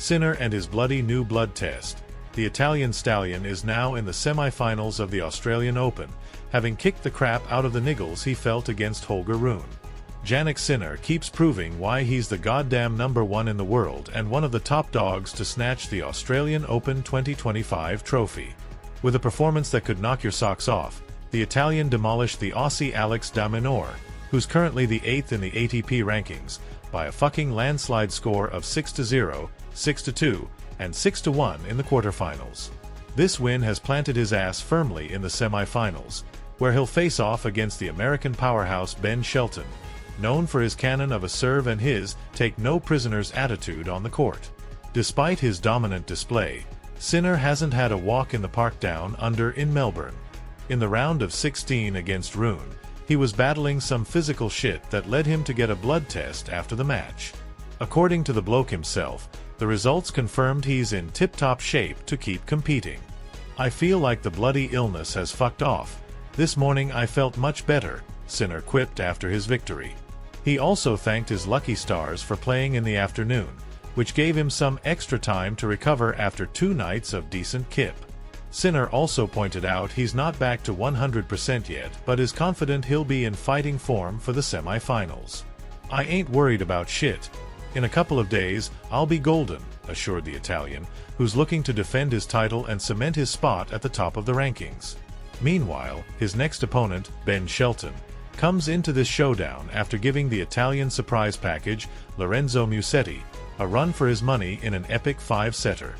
Sinner and his bloody new blood test. The Italian stallion is now in the semifinals of the Australian Open, having kicked the crap out of the niggles he felt against Holger Rune. Jannick Sinner keeps proving why he's the goddamn #1 in the world and one of the top dogs to snatch the Australian Open 2025 trophy. With a performance that could knock your socks off, the Italian demolished the Aussie Alex de Minaur, who's currently the 8th in the ATP rankings, by a fucking landslide score of 6-0, 6-2, and 6-1 in the quarterfinals. This win has planted his ass firmly in the semifinals, where he'll face off against the American powerhouse Ben Shelton, known for his cannon of a serve and his take-no-prisoners attitude on the court. Despite his dominant display, Sinner hasn't had a walk in the park down under in Melbourne. In the round of 16 against Rune, he was battling some physical shit that led him to get a blood test after the match. According to the bloke himself, the results confirmed he's in tip-top shape to keep competing. "I feel like the bloody illness has fucked off. This morning I felt much better," Sinner quipped after his victory. He also thanked his lucky stars for playing in the afternoon, which gave him some extra time to recover after 2 nights of decent kip. Sinner also pointed out he's not back to 100% yet, but is confident he'll be in fighting form for the semifinals. "I ain't worried about shit. In a couple of days, I'll be golden," assured the Italian, who's looking to defend his title and cement his spot at the top of the rankings. Meanwhile, his next opponent, Ben Shelton, comes into this showdown after giving the Italian surprise package, Lorenzo Musetti, a run for his money in an epic 5-setter.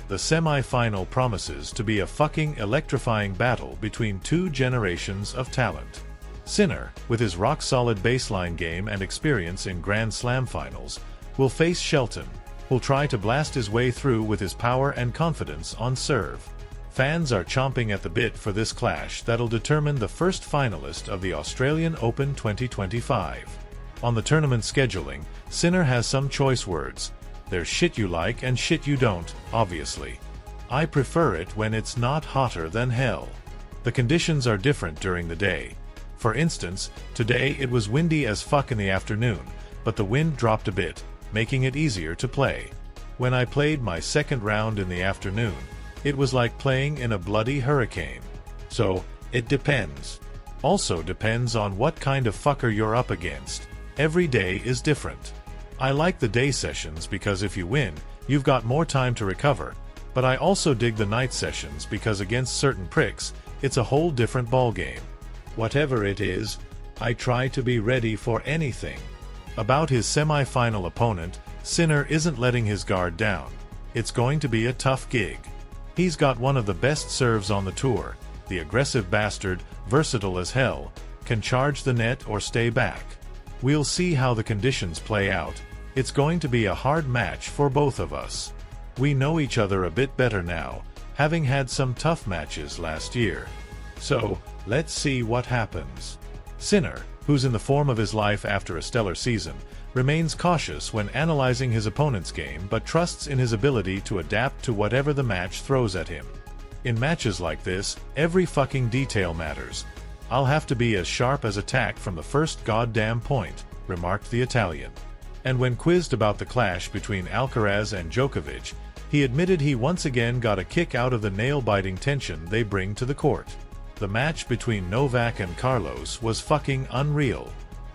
The semi-final promises to be a fucking electrifying battle between 2 generations of talent. Sinner, with his rock-solid baseline game and experience in Grand Slam finals, will face Shelton, who'll try to blast his way through with his power and confidence on serve. Fans are chomping at the bit for this clash that'll determine the first finalist of the Australian Open 2025. On the tournament scheduling, Sinner has some choice words. "There's shit you like and shit you don't, obviously. I prefer it when it's not hotter than hell. The conditions are different during the day. For instance, today it was windy as fuck in the afternoon, but the wind dropped a bit, making it easier to play. When I played my second round in the afternoon, it was like playing in a bloody hurricane. So, it depends. Also depends on what kind of fucker you're up against. Every day is different. I like the day sessions because if you win, you've got more time to recover, but I also dig the night sessions because against certain pricks, it's a whole different ballgame. Whatever it is, I try to be ready for anything." About his semi-final opponent, Sinner isn't letting his guard down. It's going to be a tough gig. He's got one of the best serves on the tour. The aggressive bastard, versatile as hell, can charge the net or stay back. We'll see how the conditions play out. It's going to be a hard match for both of us. We know each other a bit better now, having had some tough matches last year. So, let's see what happens. Sinner, who's in the form of his life after a stellar season, remains cautious when analyzing his opponent's game but trusts in his ability to adapt to whatever the match throws at him. "In matches like this, every fucking detail matters. I'll have to be as sharp as a tack from the first goddamn point," remarked the Italian. And when quizzed about the clash between Alcaraz and Djokovic, he admitted he once again got a kick out of the nail-biting tension they bring to the court. The match between Novak and Carlos was fucking unreal.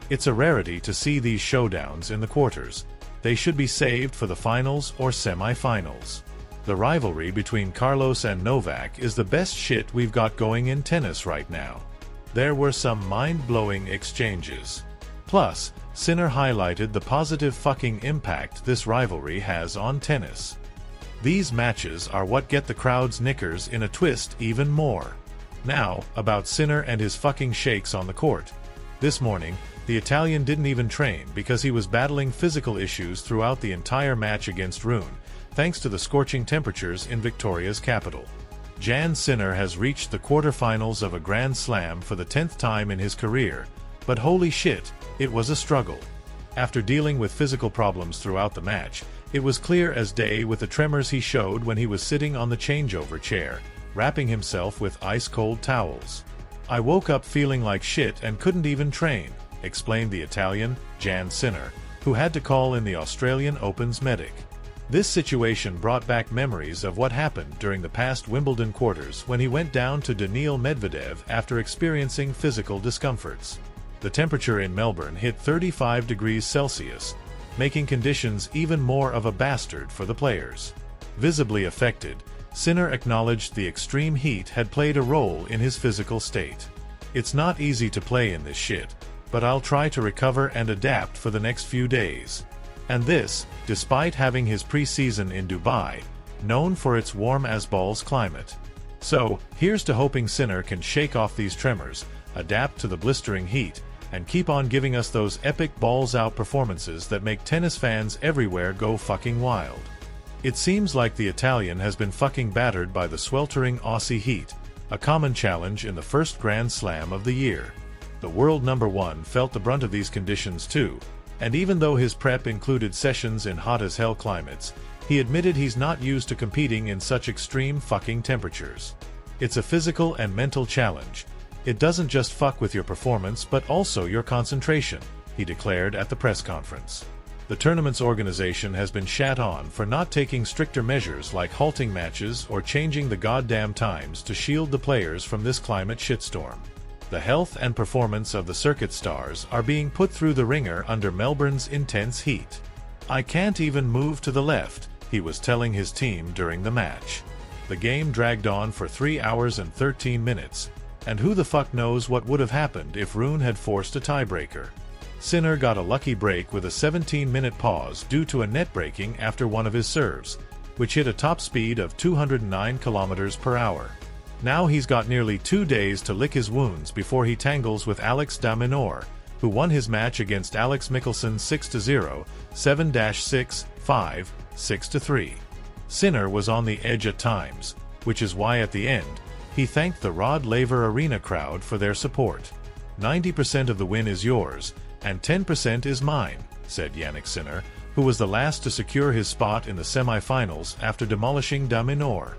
It's a rarity to see these showdowns in the quarters. They should be saved for the finals or semi-finals. The rivalry between Carlos and Novak is the best shit we've got going in tennis right now. There were some mind-blowing exchanges. Plus, Sinner highlighted the positive fucking impact this rivalry has on tennis. These matches are what get the crowd's knickers in a twist even more. Now, about Sinner and his fucking shakes on the court. This morning, the Italian didn't even train because he was battling physical issues throughout the entire match against Rune, thanks to the scorching temperatures in Victoria's capital. Jannick Sinner has reached the quarterfinals of a Grand Slam for the 10th time in his career, but holy shit, it was a struggle. After dealing with physical problems throughout the match, it was clear as day with the tremors he showed when he was sitting on the changeover chair, wrapping himself with ice-cold towels. "I woke up feeling like shit and couldn't even train," explained the Italian, Jannick Sinner, who had to call in the Australian Open's medic. This situation brought back memories of what happened during the past Wimbledon quarters when he went down to Daniil Medvedev after experiencing physical discomforts. The temperature in Melbourne hit 35 degrees Celsius, making conditions even more of a bastard for the players. Visibly affected, Sinner acknowledged the extreme heat had played a role in his physical state. "It's not easy to play in this shit, but I'll try to recover and adapt for the next few days." And this, despite having his pre-season in Dubai, known for its warm-as-balls climate. So, here's to hoping Sinner can shake off these tremors, adapt to the blistering heat, and keep on giving us those epic balls-out performances that make tennis fans everywhere go fucking wild. It seems like the Italian has been fucking battered by the sweltering Aussie heat, a common challenge in the first Grand Slam of the year. The world number one felt the brunt of these conditions too, and even though his prep included sessions in hot-as-hell climates, he admitted he's not used to competing in such extreme fucking temperatures. "It's a physical and mental challenge. It doesn't just fuck with your performance but also your concentration," he declared at the press conference. The tournament's organization has been shat on for not taking stricter measures like halting matches or changing the goddamn times to shield the players from this climate shitstorm. The health and performance of the circuit stars are being put through the ringer under Melbourne's intense heat. "I can't even move to the left," he was telling his team during the match. The game dragged on for 3 hours and 13 minutes, and who the fuck knows what would have happened if Rune had forced a tiebreaker. Sinner got a lucky break with a 17-minute pause due to a net breaking after one of his serves, which hit a top speed of 209 km/h. Now he's got nearly 2 days to lick his wounds before he tangles with Alex de Minaur, who won his match against Alex Michelsen 6-0, 7-6, 5, 6-3. Sinner was on the edge at times, which is why at the end, he thanked the Rod Laver Arena crowd for their support. "90% of the win is yours, and 10% is mine," said Jannick Sinner, who was the last to secure his spot in the semifinals after demolishing de Minaur.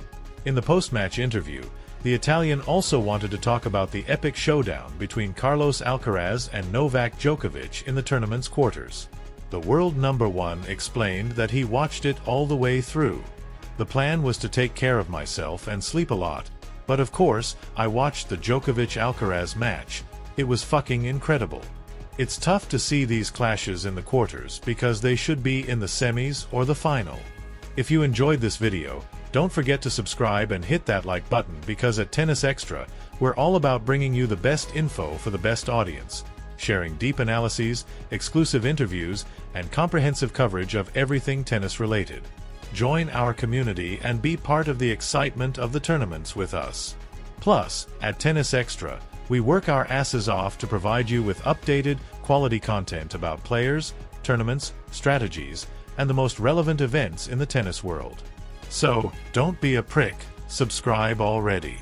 In the post-match interview, the Italian also wanted to talk about the epic showdown between Carlos Alcaraz and Novak Djokovic in the tournament's quarters. The world number one explained that he watched it all the way through. "The plan was to take care of myself and sleep a lot, but of course, I watched the Djokovic-Alcaraz match. It was fucking incredible. It's tough to see these clashes in the quarters because they should be in the semis or the final." If you enjoyed this video, don't forget to subscribe and hit that like button because at Tennis Extra, we're all about bringing you the best info for the best audience, sharing deep analyses, exclusive interviews, and comprehensive coverage of everything tennis related. Join our community and be part of the excitement of the tournaments with us. Plus, at Tennis Extra, we work our asses off to provide you with updated, quality content about players, tournaments, strategies, and the most relevant events in the tennis world. So, don't be a prick, subscribe already.